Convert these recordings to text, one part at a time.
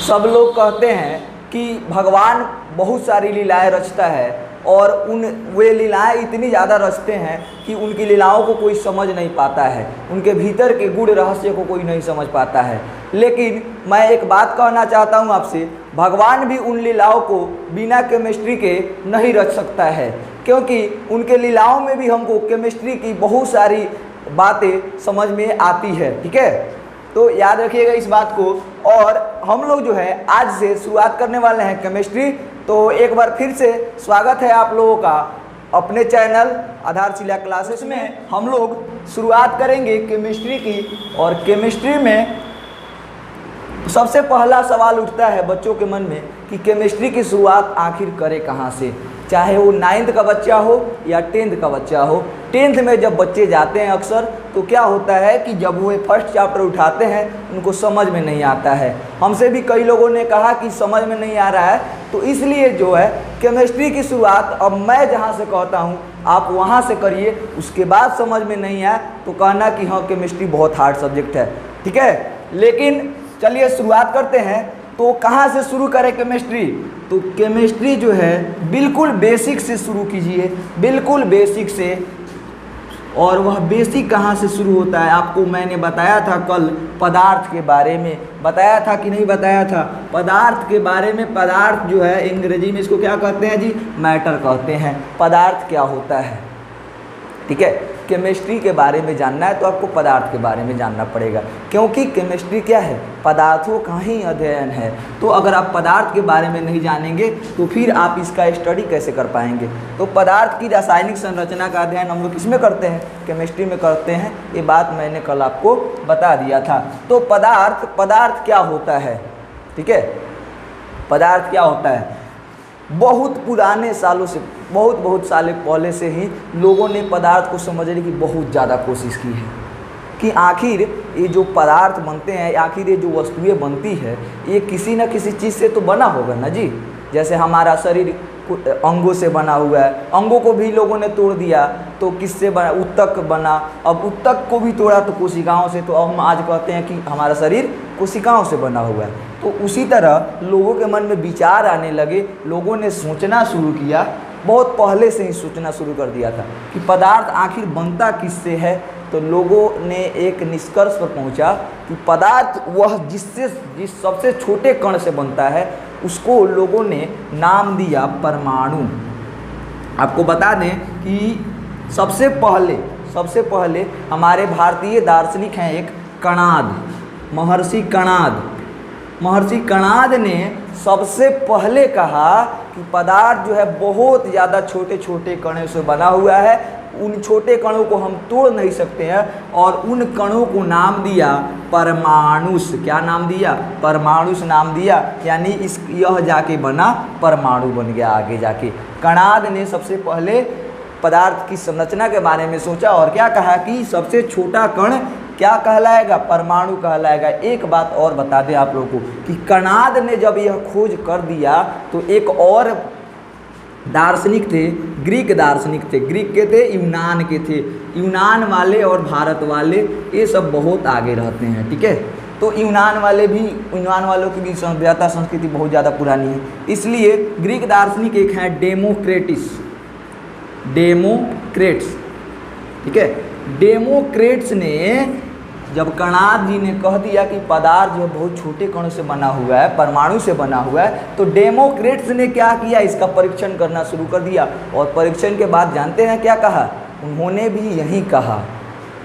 सब लोग कहते हैं कि भगवान बहुत सारी लीलाएं रचता है और वे लीलाएं इतनी ज़्यादा रचते हैं कि उनकी लीलाओं को कोई समझ नहीं पाता है, उनके भीतर के गूढ़ रहस्य को कोई नहीं समझ पाता है। लेकिन मैं एक बात कहना चाहता हूँ आपसे, भगवान भी उन लीलाओं को बिना केमिस्ट्री के नहीं रच सकता है, क्योंकि उनके लीलाओं में भी हमको केमिस्ट्री की बहुत सारी बातें समझ में आती है। ठीक है, तो याद रखिएगा इस बात को। और हम लोग जो है आज से शुरुआत करने वाले हैं केमिस्ट्री। तो एक बार फिर से स्वागत है आप लोगों का अपने चैनल आधारशिला क्लासेस में। हम लोग शुरुआत करेंगे केमिस्ट्री की, और केमिस्ट्री में सबसे पहला सवाल उठता है बच्चों के मन में कि केमिस्ट्री की शुरुआत आखिर करे कहाँ से, चाहे वो 9th का बच्चा हो या 10th का बच्चा हो। 10th में जब बच्चे जाते हैं अक्सर, तो क्या होता है कि जब वो फर्स्ट चैप्टर उठाते हैं उनको समझ में नहीं आता है। हमसे भी कई लोगों ने कहा कि समझ में नहीं आ रहा है, तो इसलिए जो है केमिस्ट्री की शुरुआत अब मैं जहाँ से कहता हूँ आप वहाँ से करिए। उसके बाद समझ में नहीं आए तो कहना कि हाँ केमिस्ट्री बहुत हार्ड सब्जेक्ट है। ठीक है, लेकिन चलिए शुरुआत करते हैं। तो कहाँ से शुरू करें केमिस्ट्री? तो केमिस्ट्री जो है बिल्कुल बेसिक से शुरू कीजिए, बिल्कुल बेसिक से। और वह बेसिक कहाँ से शुरू होता है? आपको मैंने बताया था कल, पदार्थ के बारे में बताया था कि नहीं बताया था? पदार्थ के बारे में, पदार्थ जो है अंग्रेजी में इसको क्या कहते हैं जी? मैटर कहते हैं। पदार्थ क्या होता है? ठीक है, केमिस्ट्री के बारे में जानना है तो आपको पदार्थ के बारे में जानना पड़ेगा, क्योंकि केमिस्ट्री क्या है? पदार्थों का ही अध्ययन है। तो अगर आप पदार्थ के बारे में नहीं जानेंगे तो फिर आप इसका स्टडी कैसे कर पाएंगे? तो पदार्थ की रासायनिक संरचना का अध्ययन हम लोग किसमें करते हैं? केमिस्ट्री में करते हैं। ये बात मैंने कल आपको बता दिया था। तो पदार्थ क्या होता है? ठीक है, पदार्थ क्या होता है? बहुत पुराने सालों से, बहुत साल पहले से ही लोगों ने पदार्थ को समझने की बहुत ज़्यादा कोशिश की है कि आखिर ये जो पदार्थ बनते हैं, आखिर ये जो वस्तुएं बनती है, ये किसी न किसी चीज़ से तो बना होगा ना जी। जैसे हमारा शरीर अंगों से बना हुआ है, अंगों को भी लोगों ने तोड़ दिया तो किससे बना? उत्तक बना। अब उत्तक को भी तोड़ा तो कोशिकाओं से, तो अब हम आज कहते हैं कि हमारा शरीर कोशिकाओं से बना हुआ है। तो उसी तरह लोगों के मन में विचार आने लगे, लोगों ने सोचना शुरू किया, बहुत पहले से ही सोचना शुरू कर दिया था कि पदार्थ आखिर बनता किससे है। तो लोगों ने एक निष्कर्ष पर पहुंचा कि पदार्थ वह जिस सबसे छोटे कण से बनता है, उसको लोगों ने नाम दिया परमाणु। आपको बता दें कि सबसे पहले हमारे भारतीय दार्शनिक हैं एक कणाद, महर्षि कणाद। महर्षि कणाद ने सबसे पहले कहा कि पदार्थ जो है बहुत ज़्यादा छोटे छोटे कणों से बना हुआ है, उन छोटे कणों को हम तोड़ नहीं सकते हैं, और उन कणों को नाम दिया परमाणुस। क्या नाम दिया? परमाणुस नाम दिया। यानी यह जाके बना परमाणु बन गया आगे जाके। कणाद ने सबसे पहले पदार्थ की संरचना के बारे में सोचा और क्या कहा कि सबसे छोटा कण क्या कहलाएगा? परमाणु कहलाएगा। एक बात और बता दें आप लोगों को कि कणाद ने जब यह खोज कर दिया तो एक और दार्शनिक थे, ग्रीक दार्शनिक थे। ग्रीक के थे, यूनान के थे। यूनान वाले और भारत वाले ये सब बहुत आगे रहते हैं। ठीक है, तो यूनान वालों की भी सभ्यता संस्कृति बहुत ज़्यादा पुरानी है। इसलिए ग्रीक दार्शनिक एक हैं डेमोक्रेट्स। ठीक है, डेमोक्रेट्स ने जब कणाद जी ने कह दिया कि पदार्थ जो बहुत छोटे कणों से बना हुआ है, परमाणु से बना हुआ है, तो डेमोक्रेट्स ने क्या किया? इसका परीक्षण करना शुरू कर दिया। और परीक्षण के बाद जानते हैं क्या कहा? उन्होंने भी यही कहा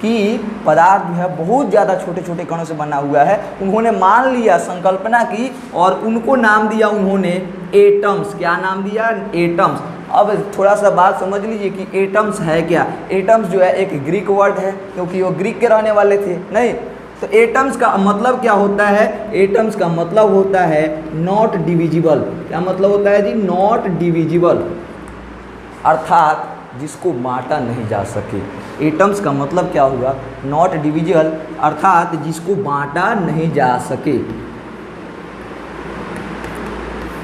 कि पदार्थ जो है बहुत ज़्यादा छोटे छोटे कणों से बना हुआ है। उन्होंने मान लिया, संकल्पना की, और उनको नाम दिया उन्होंने एटम्स। क्या नाम दिया? एटम्स। अब थोड़ा सा बात समझ लीजिए कि एटम्स है क्या। एटम्स जो है एक ग्रीक वर्ड है, क्योंकि वो ग्रीक के रहने वाले थे। नहीं, तो एटम्स का मतलब क्या होता है? एटम्स का मतलब होता है नॉट डिविजिबल। क्या मतलब होता है जी? नॉट डिविजिबल, अर्थात जिसको बांटा नहीं जा सके। एटम्स का मतलब क्या हुआ? नॉट डिविजिबल, अर्थात जिसको बांटा नहीं जा सके,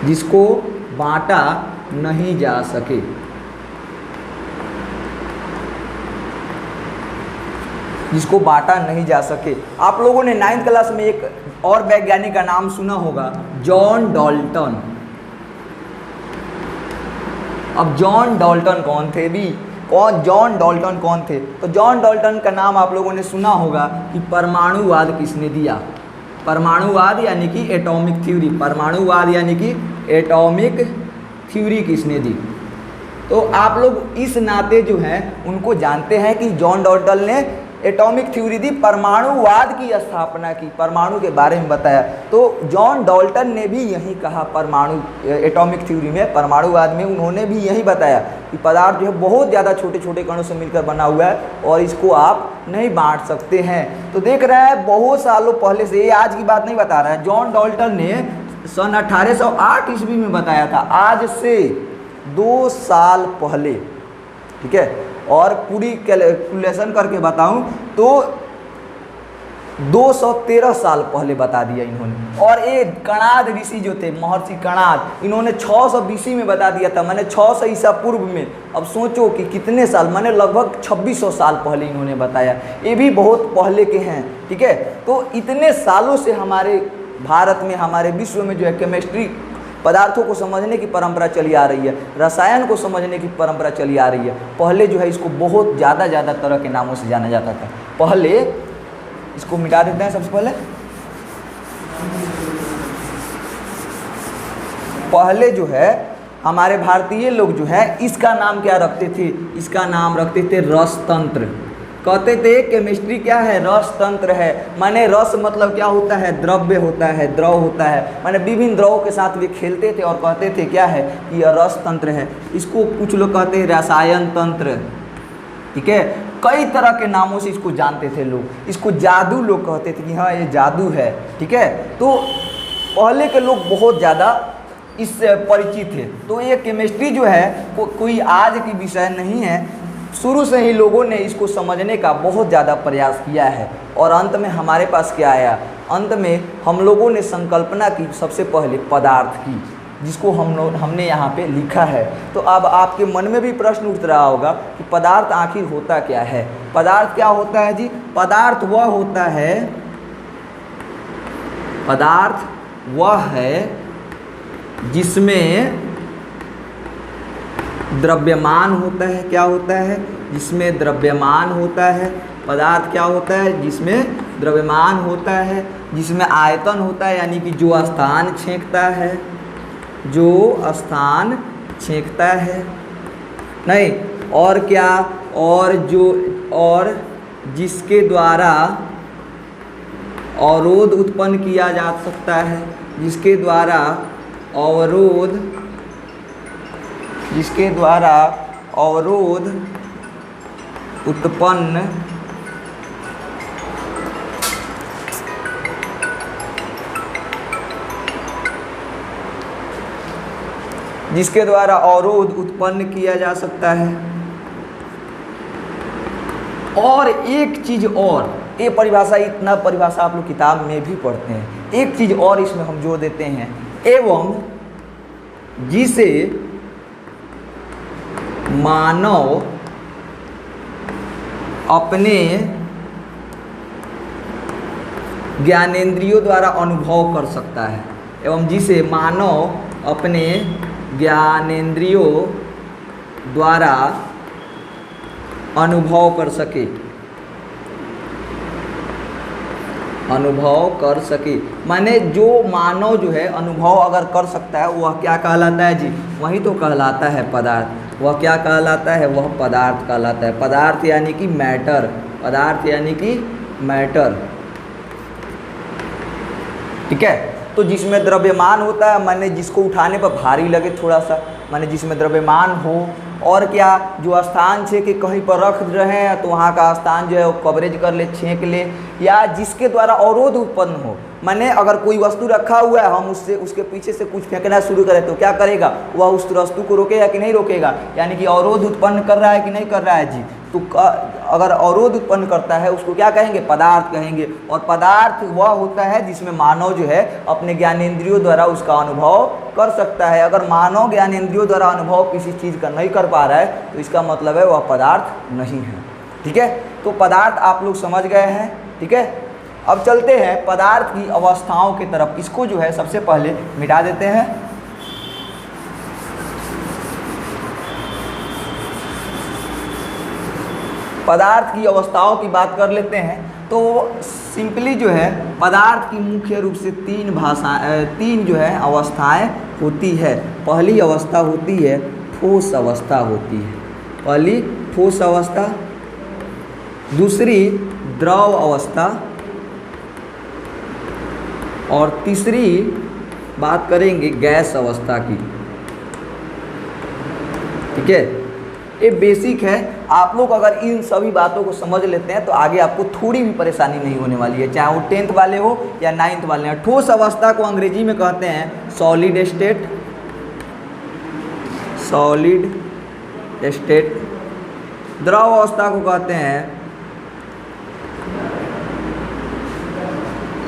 जिसको बांटा नहीं जा सके। जिसको बांटा नहीं जा सके। आप लोगों ने 9th क्लास में एक और वैज्ञानिक का नाम सुना होगा, जॉन डाल्टन। अब जॉन डाल्टन कौन थे भी? जॉन डाल्टन कौन थे? तो जॉन डाल्टन का नाम आप लोगों ने सुना होगा कि परमाणुवाद किसने दिया। परमाणुवाद यानी कि एटॉमिक थ्योरी, परमाणुवाद यानी कि एटॉमिक थ्योरी किसने दी। तो आप लोग इस नाते जो है उनको जानते हैं कि जॉन डाल्टन ने एटॉमिक थ्योरी दी, परमाणुवाद की स्थापना की, परमाणु के बारे में बताया। तो जॉन डाल्टन ने भी यही कहा, परमाणु एटॉमिक थ्योरी में, परमाणुवाद में उन्होंने भी यही बताया कि पदार्थ जो है बहुत ज़्यादा छोटे छोटे कणों से मिलकर बना हुआ है और इसको आप नहीं बांट सकते हैं। तो देख रहे हैं बहुत सालों पहले से, ये आज की बात नहीं बता रहा है, जॉन डाल्टन ने सन 1808 ईस्वी में बताया था, आज से 2 साल पहले, ठीक है। और पूरी कैलकुलेशन करके बताऊं तो 213 साल पहले बता दिया इन्होंने। और ये कणाद ऋषि जो थे, महर्षि कणाद, इन्होंने 600 BC में बता दिया था, मैंने 600 ईसा पूर्व में। अब सोचो कि कितने साल, मैंने लगभग 2600 साल पहले इन्होंने बताया, ये भी बहुत पहले के हैं, ठीक है। तो इतने सालों से हमारे भारत में, हमारे विश्व में जो है केमिस्ट्री, पदार्थों को समझने की परंपरा चली आ रही है, रसायन को समझने की परंपरा चली आ रही है। पहले जो है इसको बहुत ज़्यादा तरह के नामों से जाना जाता था। पहले इसको मिटा देते हैं। सबसे पहले जो है हमारे भारतीय लोग जो है इसका नाम क्या रखते थे? इसका नाम रखते थे रसतंत्र। कहते थे केमिस्ट्री क्या है? रस तंत्र है। माने रस मतलब क्या होता है? द्रव्य होता है, द्रव होता है। माने विभिन्न द्रवों के साथ वे खेलते थे और कहते थे क्या है कि यह रस तंत्र है। इसको कुछ लोग कहते हैं रसायन तंत्र, ठीक है। कई तरह के नामों से इसको जानते थे लोग। इसको जादू लोग कहते थे कि हाँ ये जादू है, ठीक है। तो पहले के लोग बहुत ज़्यादा इससे परिचित थे। तो ये केमिस्ट्री जो है कोई आज की विषय नहीं है, शुरू से ही लोगों ने इसको समझने का बहुत ज़्यादा प्रयास किया है। और अंत में हमारे पास क्या आया? अंत में हम लोगों ने संकल्पना की सबसे पहले पदार्थ की, जिसको हमने यहाँ पे लिखा है। तो अब आपके मन में भी प्रश्न उठ रहा होगा कि पदार्थ आखिर होता क्या है? पदार्थ क्या होता है जी? पदार्थ वह होता है, पदार्थ वह है जिसमें द्रव्यमान होता है। क्या होता है? जिसमें द्रव्यमान होता है। पदार्थ क्या होता है? जिसमें द्रव्यमान होता है, जिसमें आयतन होता है, यानी कि जो स्थान छेंकता है, जो स्थान छेंकता है, नहीं और क्या, और जिसके द्वारा अवरोध उत्पन्न किया जा सकता है, जिसके द्वारा अवरोध, जिसके द्वारा अवरोध उत्पन्न जिसके द्वारा अवरोध उत्पन्न किया जा सकता है। और एक चीज और, ये परिभाषा, इतना परिभाषा आप लोग किताब में भी पढ़ते हैं। एक चीज और इसमें हम जोड़ देते हैं, एवं जिसे मानव अपने ज्ञानेंद्रियों द्वारा अनुभव कर सकता है, एवं जिसे मानव अपने ज्ञानेंद्रियों द्वारा अनुभव कर सके, अनुभव कर सके। माने जो मानव जो है अनुभव अगर कर सकता है वह क्या कहलाता है जी? वही तो कहलाता है पदार्थ। वह क्या कहलाता है? वह पदार्थ कहलाता है। पदार्थ यानी कि मैटर, पदार्थ यानी कि मैटर, ठीक है। तो जिसमें द्रव्यमान होता है, माने जिसको उठाने पर भारी लगे थोड़ा सा, माने जिसमें द्रव्यमान हो, और क्या, जो स्थान छे कि कहीं पर रख रहे हैं तो वहाँ का स्थान जो है वो कवरेज कर ले, छेंक ले, या जिसके द्वारा अवरोध उत्पन्न हो। माने अगर कोई वस्तु रखा हुआ है, हम उससे उसके पीछे से कुछ फेंकना शुरू करें तो क्या करेगा? वह उस वस्तु को रोकेगा कि नहीं रोकेगा? यानी कि अवरोध उत्पन्न कर रहा है कि नहीं कर रहा है जी? तो अगर अवरोध उत्पन्न करता है उसको क्या कहेंगे? पदार्थ कहेंगे। और पदार्थ वह होता है जिसमें मानव जो है अपने ज्ञानेंद्रियों द्वारा उसका अनुभव कर सकता है। अगर मानव ज्ञानेंद्रियों द्वारा अनुभव किसी चीज़ का नहीं कर पा रहा है तो इसका मतलब है वह पदार्थ नहीं है। ठीक है, तो पदार्थ आप लोग समझ गए हैं। ठीक है, अब चलते हैं पदार्थ की अवस्थाओं की तरफ। इसको जो है सबसे पहले मिटा देते हैं। पदार्थ की अवस्थाओं की बात कर लेते हैं। तो सिंपली जो है पदार्थ की मुख्य रूप से तीन जो है अवस्थाएं होती है। पहली अवस्था होती है ठोस अवस्था होती है, पहली ठोस अवस्था, दूसरी द्रव अवस्था, और तीसरी बात करेंगे गैस अवस्था की। ठीक है, ये बेसिक है। आप लोग अगर इन सभी बातों को समझ लेते हैं तो आगे आपको थोड़ी भी परेशानी नहीं होने वाली है, चाहे वो 10th वाले हो या 9th वाले हैं। ठोस अवस्था को अंग्रेजी में कहते हैं सॉलिड स्टेट, सॉलिड स्टेट। द्रव अवस्था को कहते हैं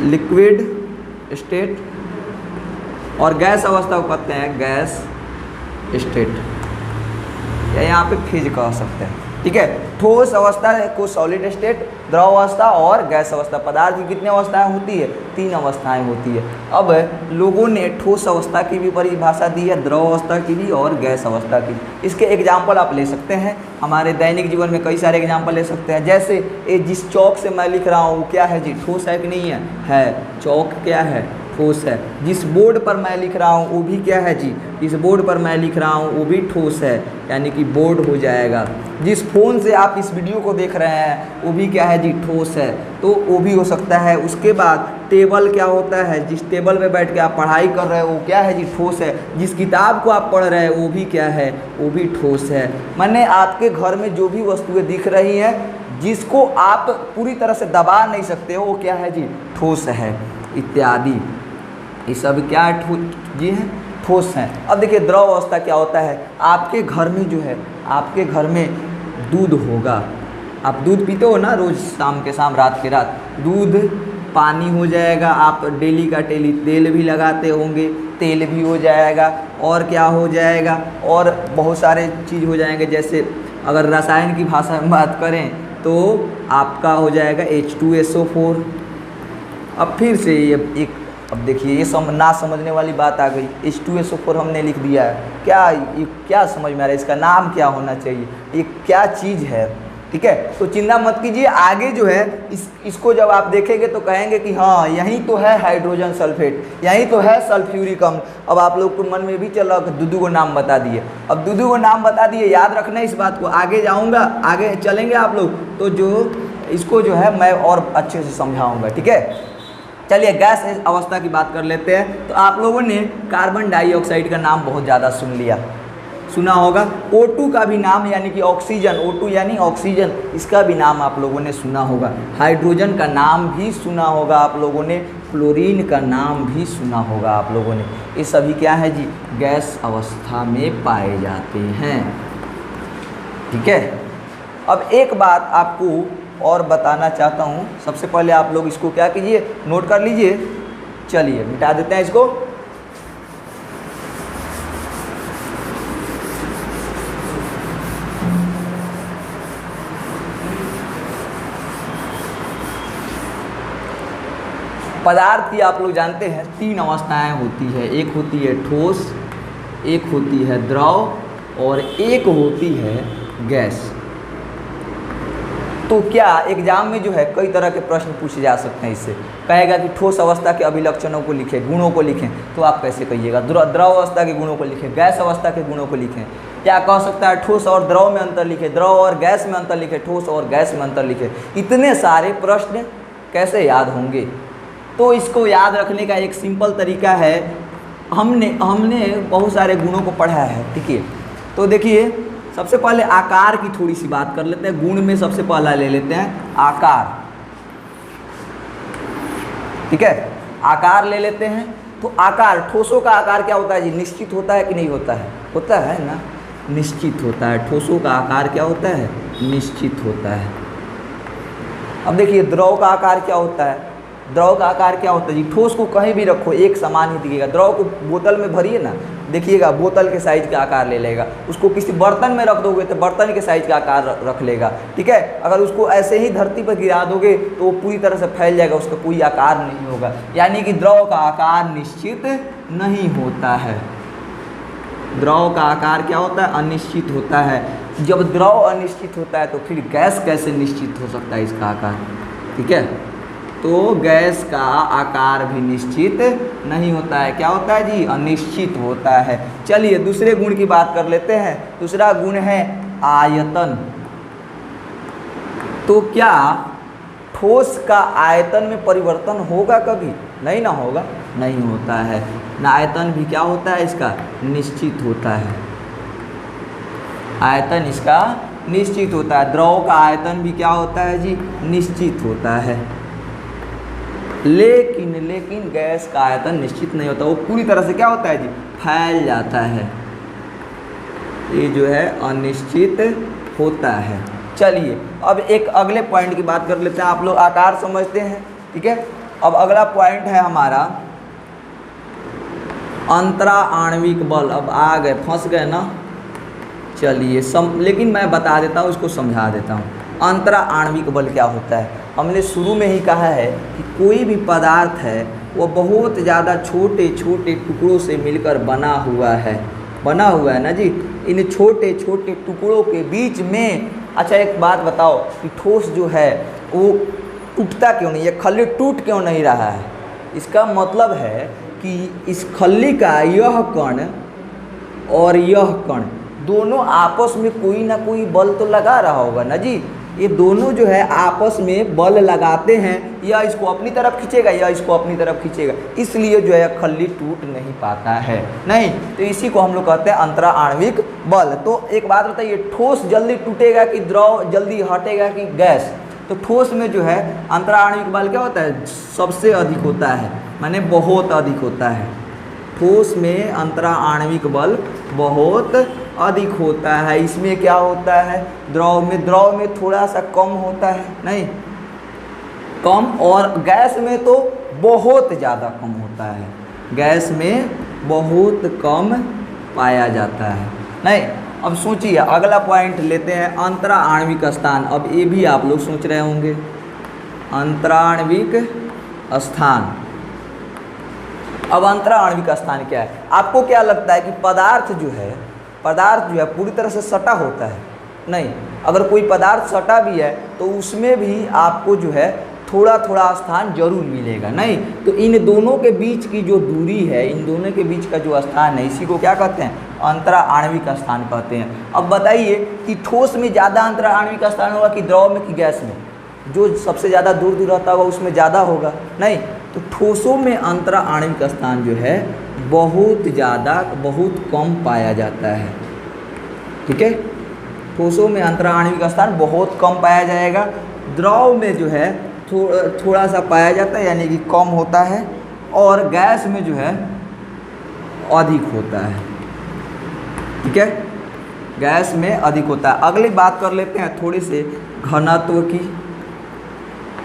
लिक्विड स्टेट, और गैस अवस्था को कहते हैं गैस स्टेट, या यहाँ पे फेज कह सकते हैं। ठीक है, ठोस अवस्था को सॉलिड स्टेट, द्रव अवस्था और गैस अवस्था। पदार्थ की कितनी अवस्थाएं होती है? 3 अवस्थाएं होती है। अब लोगों ने ठोस अवस्था की भी परिभाषा दी है, द्रव अवस्था की भी और गैस अवस्था की। इसके एग्जाम्पल आप ले सकते हैं, हमारे दैनिक जीवन में कई सारे एग्जाम्पल ले सकते हैं। जैसे ये जिस चौक से मैं लिख रहा हूँ वो क्या है जी? ठोस है कि नहीं है? है। चौक क्या है? ठोस है। जिस बोर्ड पर मैं लिख रहा हूँ वो भी क्या है जी? इस बोर्ड पर मैं लिख रहा हूँ वो भी ठोस है, यानी कि बोर्ड हो जाएगा। जिस फ़ोन से आप इस वीडियो को देख रहे हैं वो भी क्या है जी? ठोस है, तो वो भी हो सकता है। उसके बाद टेबल क्या होता है? जिस टेबल पे बैठ के आप पढ़ाई कर रहे हो वो क्या है जी? ठोस है। जिस किताब को आप पढ़ रहे हैं वो भी क्या है? वो भी ठोस है। माने आपके घर में जो भी वस्तुएं दिख रही हैं जिसको आप पूरी तरह से दबा नहीं सकते हो वो क्या है जी? ठोस है, इत्यादि। ये सब क्या जी हैं? ठोस हैं। अब देखिए द्रव अवस्था क्या होता है? आपके घर में जो है, आपके घर में दूध होगा, आप दूध पीते हो ना रोज़, शाम के शाम, रात के रात। दूध पानी हो जाएगा, आप डेली का डेली तेल भी लगाते होंगे, तेल भी हो जाएगा, और क्या हो जाएगा? और बहुत सारे चीज़ हो जाएंगे। जैसे अगर रसायन की भाषा में बात करें तो आपका हो जाएगा H2SO4। अब फिर से ये एक, अब देखिए ये ना समझने वाली बात आ गई। H2SO4 हमने लिख दिया है, क्या ये क्या समझ में आ रहा है? इसका नाम क्या होना चाहिए? ये क्या चीज़ है? ठीक है, तो चिंता मत कीजिए। आगे जो है इसको जब आप देखेंगे तो कहेंगे कि हाँ यही तो है हाइड्रोजन सल्फेट, यही तो है सल्फ्यूरिक अम्ल। अब आप लोग को मन में भी चल रहा कि दूधू को नाम बता दिए। अब दूधू को नाम बता दिए, याद रखना इस बात को। आगे जाऊँगा, आगे चलेंगे आप लोग तो जो इसको जो है मैं और अच्छे से समझाऊँगा। ठीक है, चलिए गैस अवस्था की बात कर लेते हैं। तो आप लोगों ने कार्बन डाइऑक्साइड का नाम बहुत ज़्यादा सुना होगा। O2 का भी नाम यानी कि ऑक्सीजन, O2 यानी ऑक्सीजन, इसका भी नाम आप लोगों ने सुना होगा। हाइड्रोजन का नाम भी सुना होगा आप लोगों ने, क्लोरीन का नाम भी सुना होगा आप लोगों ने। ये सभी क्या है जी? गैस अवस्था में पाए जाते हैं। ठीक है, अब एक बात आपको और बताना चाहता हूँ। सबसे पहले आप लोग इसको क्या कीजिए? नोट कर लीजिए। चलिए मिटा देते हैं इसको। पदार्थ की आप लोग जानते हैं 3 अवस्थाएं होती है। एक होती है ठोस, एक होती है द्रव, और एक होती है गैस। तो क्या एग्जाम में जो है कई तरह के प्रश्न पूछे जा सकते हैं। इससे कहेगा कि ठोस अवस्था के अभिलक्षणों को लिखें, गुणों को लिखें, तो आप कैसे कहिएगा? द्रव अवस्था के गुणों को लिखें, गैस अवस्था के गुणों को लिखें। क्या कह सकता है? ठोस और द्रव में अंतर लिखें, द्रव और गैस में अंतर लिखें, ठोस और गैस में अंतर लिखें। इतने सारे प्रश्न कैसे याद होंगे? तो इसको याद रखने का एक सिंपल तरीका है। हमने बहुत सारे गुणों को पढ़ा है। ठीक है, तो देखिए सबसे पहले आकार की थोड़ी सी बात कर लेते हैं। गुण में सबसे पहला ले लेते हैं आकार। ठीक है, आकार ले लेते हैं। तो आकार, ठोसों का आकार क्या होता है जी? निश्चित होता है कि नहीं होता है? होता है ना, निश्चित होता है। ठोसों का आकार क्या होता है? निश्चित होता है। अब देखिए द्रव का आकार क्या होता है? द्रव का आकार क्या होता है जी? ठोस को कहीं भी रखो एक समान ही दिखेगा। द्रव को बोतल में भरिए ना, देखिएगा बोतल के साइज का आकार ले लेगा। उसको किसी बर्तन में रख दोगे तो बर्तन के साइज का आकार रख लेगा, ठीक है। अगर उसको ऐसे ही धरती पर गिरा दोगे तो वो पूरी तरह से फैल जाएगा, उसका कोई आकार नहीं होगा। यानी कि द्रव का आकार निश्चित नहीं होता है। द्रव का आकार क्या होता है? अनिश्चित होता है। जब द्रव अनिश्चित होता है तो फिर गैस कैसे निश्चित हो सकता है इसका आकार, ठीक है। तो गैस का आकार भी निश्चित नहीं होता है। क्या होता है जी? अनिश्चित होता है। चलिए दूसरे गुण की बात कर लेते हैं। दूसरा गुण है आयतन। तो क्या ठोस का आयतन में परिवर्तन होगा कभी? नहीं ना होगा, नहीं होता है ना। आयतन भी क्या होता है इसका? निश्चित होता है। आयतन इसका निश्चित होता है। द्रव का आयतन भी क्या होता है जी? निश्चित होता है। लेकिन गैस का आयतन निश्चित नहीं होता, वो पूरी तरह से क्या होता है जी? फैल जाता है। ये जो है अनिश्चित होता है। चलिए अब एक अगले पॉइंट की बात कर लेते हैं। आप लोग आकार समझते हैं, ठीक है। अब अगला पॉइंट है हमारा अंतरा आणविक बल। अब आ गए, फंस गए ना। चलिए लेकिन मैं बता देता हूँ, इसको समझा देता हूँ। अंतरा आणविक बल क्या होता है? हमने शुरू में ही कहा है कि कोई भी पदार्थ है वो बहुत ज़्यादा छोटे छोटे टुकड़ों से मिलकर बना हुआ है ना जी। इन छोटे छोटे टुकड़ों के बीच में, अच्छा एक बात बताओ कि ठोस जो है वो टूटता क्यों नहीं है? खल्ली टूट क्यों नहीं रहा है? इसका मतलब है कि इस खल्ली का यह कण और यह कण दोनों आपस में कोई ना कोई बल तो लगा रहा होगा ना जी। ये दोनों जो है आपस में बल लगाते हैं, या इसको अपनी तरफ खींचेगा या इसको अपनी तरफ खींचेगा, इसलिए जो है खल्ली टूट नहीं पाता है। नहीं तो इसी को हम लोग कहते हैं अंतरा आणविक बल। तो एक बात बताइए, ठोस जल्दी टूटेगा कि द्रव जल्दी हटेगा कि गैस? तो ठोस में जो है अंतरा आणविक बल क्या होता है? सबसे अधिक होता है, माने बहुत अधिक होता है। ठोस में अंतरा आणविक बल बहुत अधिक होता है। इसमें क्या होता है? द्रव में थोड़ा सा कम होता है, नहीं कम, और गैस में तो बहुत ज़्यादा कम होता है। गैस में बहुत कम पाया जाता है। नहीं, अब सोचिए अगला पॉइंट लेते हैं, अंतरा आणविक स्थान। अब ये भी आप लोग सोच रहे होंगे, अंतराण्विक स्थान। अब अंतरा आणविक स्थान क्या है? आपको क्या लगता है कि पदार्थ जो है पूरी तरह से सटा होता है? नहीं, अगर कोई पदार्थ सटा भी है तो उसमें भी आपको जो है थोड़ा थोड़ा स्थान जरूर मिलेगा। नहीं तो इन दोनों के बीच की जो दूरी है, इन दोनों के बीच का जो स्थान है, इसी को क्या कहते हैं? अंतरा आणविक स्थान कहते हैं। अब बताइए कि ठोस में ज़्यादा अंतरा आणविक स्थान होगा कि द्रव में कि गैस में? जो सबसे ज़्यादा दूर दूर रहता होगा उसमें ज़्यादा होगा। नहीं तो ठोसों में अंतरा आणविक स्थान जो है बहुत ज़्यादा, बहुत कम पाया जाता है, ठीक है। ठोसों में अंतरा आणविक स्थान बहुत कम पाया जाएगा। द्रव में जो है थोड़ा सा पाया जाता है, यानी कि कम होता है, और गैस में जो है अधिक होता है, ठीक है। गैस में अधिक होता है। अगली बात कर लेते हैं थोड़ी से घनत्व की।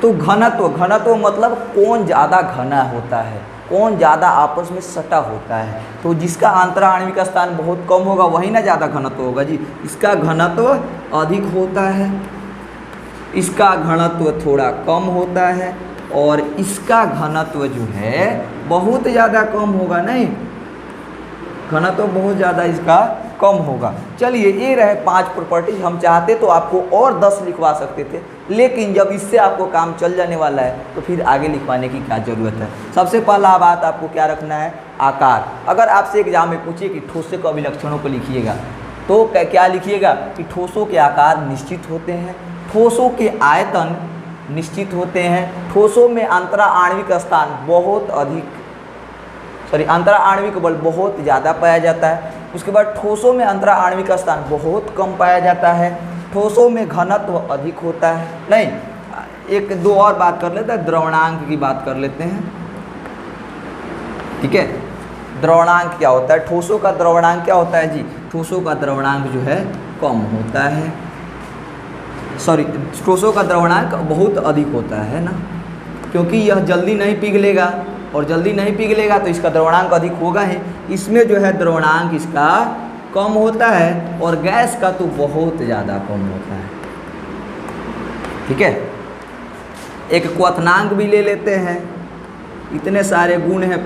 तो घनत्व मतलब कौन ज़्यादा घना होता है, कौन ज़्यादा आपस में सटा होता है। तो जिसका अंतरा आणविक स्थान बहुत कम होगा वही ना ज़्यादा घनत्व होगा जी। इसका घनत्व अधिक होता है, इसका घनत्व थोड़ा कम होता है, और इसका घनत्व जो है बहुत ज़्यादा कम होगा। नहीं, घनत्व बहुत ज़्यादा इसका कम होगा। चलिए ये रहे 5 प्रॉपर्टीज। हम चाहते तो आपको और 10 लिखवा सकते थे, लेकिन जब इससे आपको काम चल जाने वाला है तो फिर आगे लिखवाने की क्या ज़रूरत है। सबसे पहला बात आपको क्या रखना है? आकार। अगर आपसे एग्जाम में पूछिए कि ठोसों के अभिलक्षणों को लिखिएगा तो क्या लिखिएगा? कि ठोसों के आकार निश्चित होते हैं, ठोसों के आयतन निश्चित होते हैं, ठोसों में अंतरा आणविक स्थान बहुत अधिक, अंतरा आणविक बल बहुत ज़्यादा पाया जाता है। उसके बाद ठोसों में अंतरा आणविक स्थान बहुत कम पाया जाता है, ठोसों में घनत्व अधिक होता है। नहीं, एक दो और बात कर लेते हैं, द्रवणांक की बात कर लेते हैं, ठीक है। द्रवणांक क्या होता है? ठोसों का द्रवणांक क्या होता है जी? ठोसों का द्रवणांक जो है कम होता है, ठोसों का द्रवणांक बहुत अधिक होता है ना, क्योंकि यह जल्दी नहीं पिघलेगा, और जल्दी नहीं पिघलेगा तो इसका द्रवणांक अधिक होगा ही। इसमें जो है द्रवणांक इसका कम होता है, और गैस का तो बहुत ज़्यादा कम होता है। ठीक है, एक क्वथनांक भी ले लेते हैं। इतने सारे गुण हैं,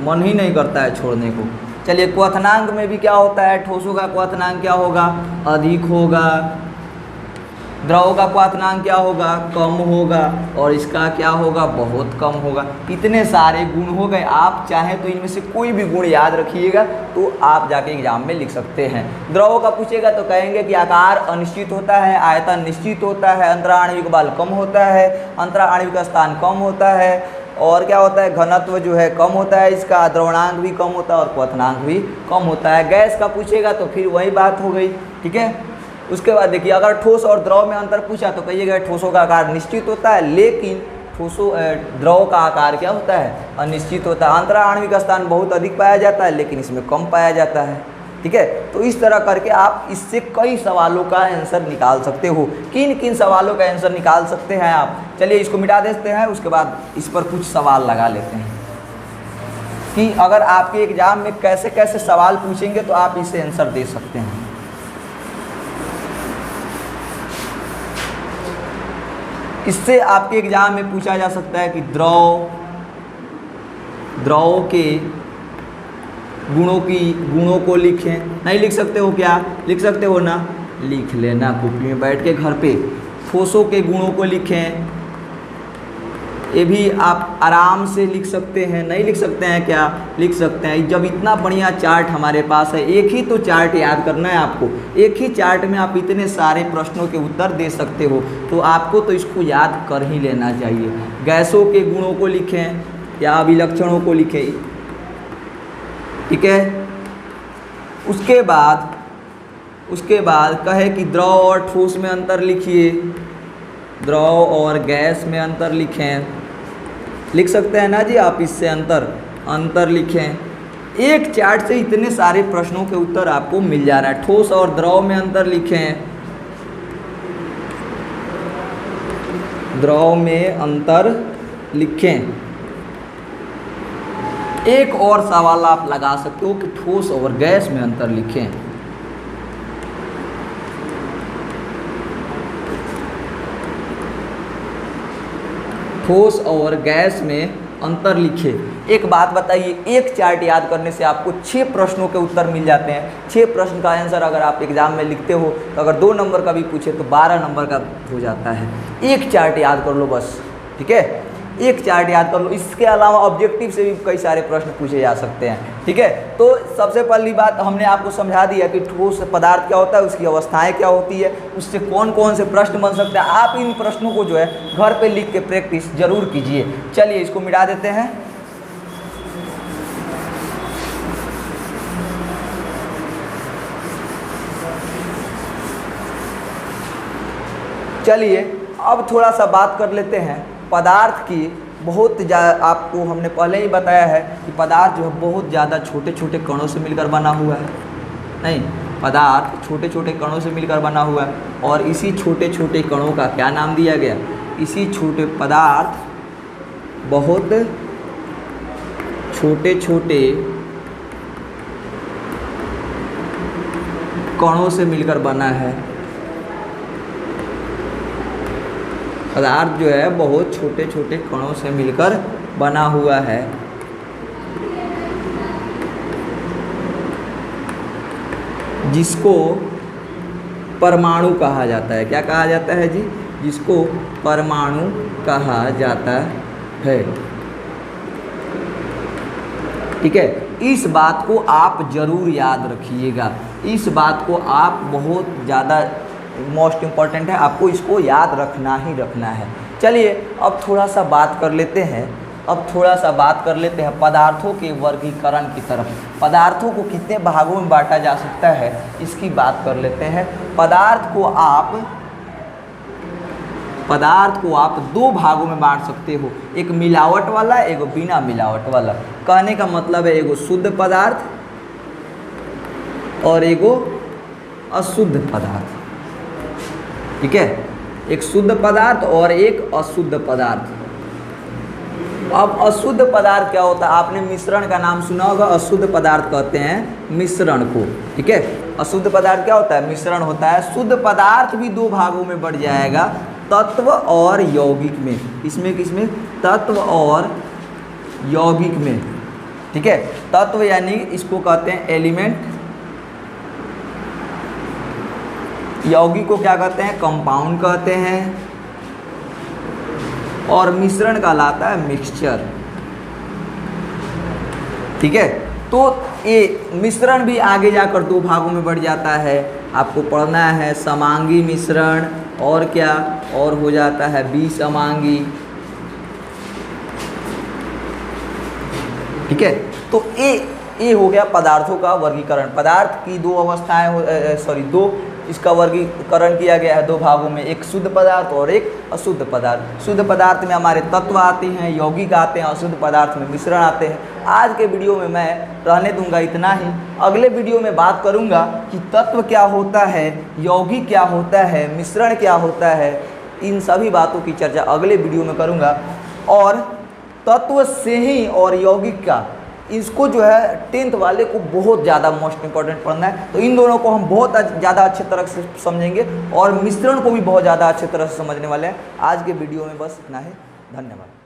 मन ही नहीं करता है छोड़ने को। चलिए, क्वथनांक में भी क्या होता है, ठोसों का क्वथनांक क्या होगा, अधिक होगा। द्रव का क्वथनांक क्या होगा, कम होगा। और इसका क्या होगा, बहुत कम होगा। इतने सारे गुण हो गए। आप चाहें तो इनमें से कोई भी गुण याद रखिएगा तो आप जाके एग्जाम में लिख सकते हैं। द्रव का पूछेगा तो कहेंगे कि आकार अनिश्चित होता है, आयतन निश्चित होता है, अंतराणविक बल कम होता है, अंतराणविक स्थान कम होता है, और क्या होता है, घनत्व जो है कम होता है, इसका द्रवणांक भी कम होता है और क्वथनांक भी कम होता है। गैस का पूछेगा तो फिर वही बात हो गई। ठीक है, उसके बाद देखिए, अगर ठोस और द्रव में अंतर पूछा तो कहिएगा ठोसों का आकार निश्चित होता है, लेकिन ठोसों द्रव का आकार क्या होता है, अनिश्चित होता है। अंतराणविक स्थान बहुत अधिक पाया जाता है, लेकिन इसमें कम पाया जाता है। ठीक है, तो इस तरह करके आप इससे कई सवालों का आंसर निकाल सकते हो। किन किन सवालों का आंसर निकाल सकते हैं आप, चलिए इसको मिटा देते हैं, उसके बाद इस पर कुछ सवाल लगा लेते हैं कि अगर आपके एग्जाम में कैसे कैसे सवाल पूछेंगे तो आप इसे आंसर दे सकते हैं। इससे आपके एग्जाम में पूछा जा सकता है कि द्रव के गुणों को लिखें। नहीं लिख सकते हो क्या, लिख सकते हो ना, लिख लेना कॉपी में बैठ के घर पे। ठोसों के गुणों को लिखें, ये भी आप आराम से लिख सकते हैं। नहीं लिख सकते हैं क्या, लिख सकते हैं। जब इतना बढ़िया चार्ट हमारे पास है, एक ही तो चार्ट याद करना है आपको, एक ही चार्ट में आप इतने सारे प्रश्नों के उत्तर दे सकते हो, तो आपको तो इसको याद कर ही लेना चाहिए। गैसों के गुणों को लिखें या अभिलक्षणों को लिखें। ठीक है, उसके बाद कहे कि द्रव और ठोस में अंतर लिखिए, द्रव और गैस में अंतर लिखें। लिख सकते हैं ना जी आप, इससे अंतर लिखें। एक चार्ट से इतने सारे प्रश्नों के उत्तर आपको मिल जा रहा है। ठोस और द्रव में अंतर लिखें, द्रव में अंतर लिखें। एक और सवाल आप लगा सकते हो कि ठोस और गैस में अंतर लिखें। ठोस और गैस में अंतर लिखें। एक बात बताइए, एक चार्ट याद करने से आपको 6 प्रश्नों के उत्तर मिल जाते हैं। 6 प्रश्न का आंसर अगर आप एग्जाम में लिखते हो तो अगर 2 नंबर का भी पूछे तो 12 नंबर का हो जाता है। एक चार्ट याद कर लो बस। ठीक है, एक चार्ट याद कर लो। इसके अलावा ऑब्जेक्टिव से भी कई सारे प्रश्न पूछे जा सकते हैं। ठीक है, तो सबसे पहली बात हमने आपको समझा दिया कि ठोस पदार्थ क्या होता है, उसकी अवस्थाएं क्या होती है, उससे कौन कौन से प्रश्न बन सकते हैं। आप इन प्रश्नों को जो है घर पे लिख के प्रैक्टिस जरूर कीजिए। चलिए इसको मिटा देते हैं। चलिए अब थोड़ा सा बात कर लेते हैं पदार्थ की। बहुत आपको हमने पहले ही बताया है कि पदार्थ जो है बहुत ज़्यादा छोटे छोटे कणों से मिलकर बना हुआ है। नहीं, पदार्थ छोटे छोटे कणों से मिलकर बना हुआ है, और इसी छोटे छोटे कणों का क्या नाम दिया गया, इसी छोटे पदार्थ बहुत छोटे छोटे कणों से मिलकर बना है। पदार्थ जो है बहुत छोटे छोटे कणों से मिलकर बना हुआ है। जिसको परमाणु कहा जाता है। क्या कहा जाता है जी, जिसको परमाणु कहा जाता है। ठीक है, इस बात को आप जरूर याद रखिएगा। इस बात को आप बहुत ज़्यादा मोस्ट इम्पॉर्टेंट है, आपको इसको याद रखना ही रखना है। चलिए अब थोड़ा सा बात कर लेते हैं पदार्थों के वर्गीकरण की तरफ। पदार्थों को कितने भागों में बांटा जा सकता है इसकी बात कर लेते हैं। पदार्थ को आप 2 भागों में बांट सकते हो, एक मिलावट वाला, एक बिना मिलावट वाला। कहने का मतलब है एगो शुद्ध पदार्थ और एगो अशुद्ध पदार्थ। ठीक है, एक शुद्ध पदार्थ और एक अशुद्ध पदार्थ। अब अशुद्ध पदार्थ क्या होता है? आपने मिश्रण का नाम सुना होगा। अशुद्ध पदार्थ कहते हैं मिश्रण को, ठीक है। अशुद्ध पदार्थ क्या होता है? मिश्रण होता है। शुद्ध पदार्थ भी दो भागों में बढ़ जाएगा, तत्व और यौगिक में। इसमें किसमें? तत्व और यौगिक में, ठीक है। तत्व यानी इसको कहते हैं एलिमेंट, यौगिक को क्या कहते हैं? कंपाउंड कहते हैं, और मिश्रण कहलाता है मिक्सचर, ठीक है। तो ये मिश्रण भी आगे जाकर दो भागों में बढ़ जाता है। आपको पढ़ना है समांगी मिश्रण, और क्या और हो जाता है विसमांगी, ठीक है। तो ये हो गया पदार्थों का वर्गीकरण। पदार्थ की दो अवस्थाएं दो इसका वर्गीकरण किया गया है दो भागों में, एक शुद्ध पदार्थ और एक अशुद्ध पदार्थ। शुद्ध पदार्थ में हमारे तत्व आते हैं, यौगिक आते हैं, अशुद्ध पदार्थ में मिश्रण आते हैं। आज के वीडियो में मैं रहने दूंगा इतना ही। अगले वीडियो में बात करूंगा कि तत्व क्या होता है, यौगिक क्या होता है, मिश्रण क्या होता है। इन सभी बातों की चर्चा अगले वीडियो में करूंगा। और तत्व से ही और यौगिक का, इसको जो है 10th वाले को बहुत ज़्यादा मोस्ट इंपॉर्टेंट पढ़ना है। तो इन दोनों को हम बहुत ज़्यादा अच्छे तरह से समझेंगे, और मिश्रण को भी बहुत ज़्यादा अच्छे तरह से समझने वाले हैं। आज के वीडियो में बस इतना है। धन्यवाद।